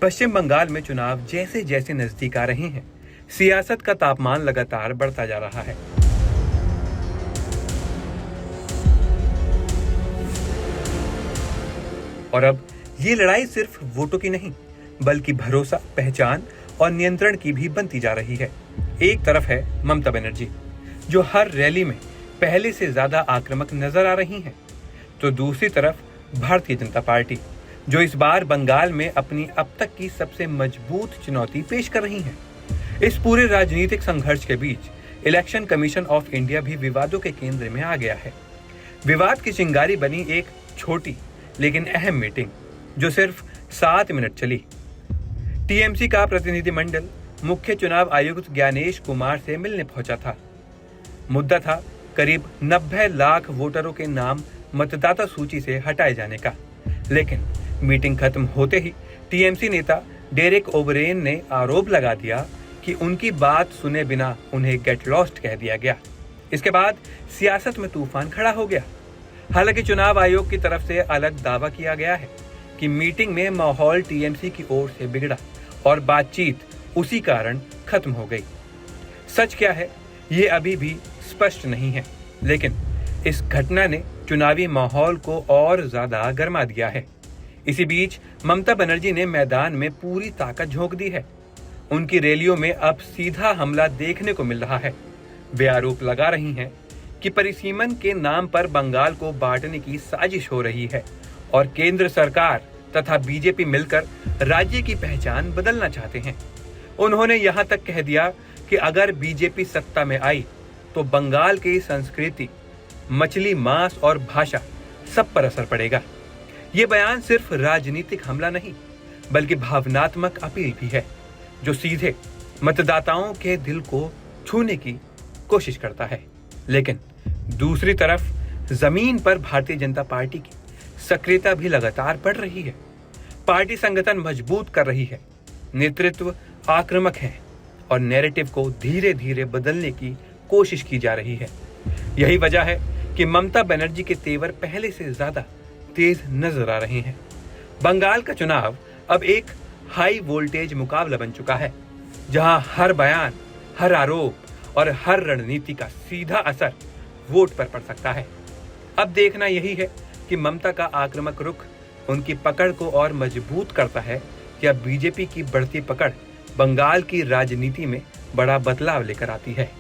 पश्चिम बंगाल में चुनाव जैसे जैसे नजदीक आ रहे हैं, सियासत का तापमान लगातार बढ़ता जा रहा है। और अब ये लड़ाई सिर्फ वोटों की नहीं, बल्कि भरोसा, पहचान और नियंत्रण की भी बनती जा रही है। एक तरफ है ममता बनर्जी, जो हर रैली में पहले से ज्यादा आक्रामक नजर आ रही हैं, तो दूसरी तरफ भारतीय जनता पार्टी, जो इस बार बंगाल में अपनी अब तक की सबसे मजबूत चुनौती पेश कर रही है। इस पूरे राजनीतिक संघर्ष के बीच इलेक्शन कमीशन ऑफ इंडिया भी विवादों के केंद्र में आ गया है। विवाद की चिंगारी बनी एक छोटी लेकिन अहम मीटिंग, जो सिर्फ 7 मिनट चली। टीएमसी का प्रतिनिधिमंडल मुख्य चुनाव आयुक्त ज्ञानेश कुमार से मिलने पहुंचा था। मुद्दा था करीब 90 लाख वोटरों के नाम मतदाता सूची से हटाए जाने का। लेकिन मीटिंग खत्म होते ही टीएमसी नेता डेरेक ओबरेन ने आरोप लगा दिया कि उनकी बात सुने बिना उन्हें गेट लॉस्ट कह दिया गया। इसके बाद सियासत में तूफान खड़ा हो गया। हालांकि चुनाव आयोग की तरफ से अलग दावा किया गया है कि मीटिंग में माहौल टीएमसी की ओर से बिगड़ा और बातचीत उसी कारण खत्म हो गई। सच क्या है, ये अभी भी स्पष्ट नहीं है, लेकिन इस घटना ने चुनावी माहौल को और ज्यादा गर्मा दिया है। इसी बीच ममता बनर्जी ने मैदान में पूरी ताकत झोंक दी है। उनकी रैलियों में अब सीधा हमला देखने को मिल रहा है। वे आरोप लगा रही हैं कि परिसीमन के नाम पर बंगाल को बांटने की साजिश हो रही है और केंद्र सरकार तथा बीजेपी मिलकर राज्य की पहचान बदलना चाहते हैं। उन्होंने यहां तक कह दिया कि अगर बीजेपी सत्ता में आई तो बंगाल की संस्कृति, मछली, मांस और भाषा सब पर असर पड़ेगा। ये बयान सिर्फ राजनीतिक हमला नहीं, बल्कि भावनात्मक अपील भी है, जो सीधे मतदाताओं के दिल को छूने की कोशिश करता है। लेकिन दूसरी तरफ जमीन पर भारतीय जनता पार्टी की सक्रियता भी लगातार बढ़ रही है। पार्टी संगठन मजबूत कर रही है, नेतृत्व आक्रामक है और नैरेटिव को धीरे धीरे बदलने की कोशिश की जा रही है। यही वजह है कि ममता बनर्जी के तेवर पहले से ज्यादा तेज नजर आ रहे हैं। बंगाल का चुनाव अब एक हाई वोल्टेज मुकाबला बन चुका है, जहां हर बयान, हर आरोप और हर रणनीति का सीधा असर वोट पर पड़ सकता है। अब देखना यही है कि ममता का आक्रामक रुख उनकी पकड़ को और मजबूत करता है, या बीजेपी की बढ़ती पकड़ बंगाल की राजनीति में बड़ा बदलाव लेकर आती है।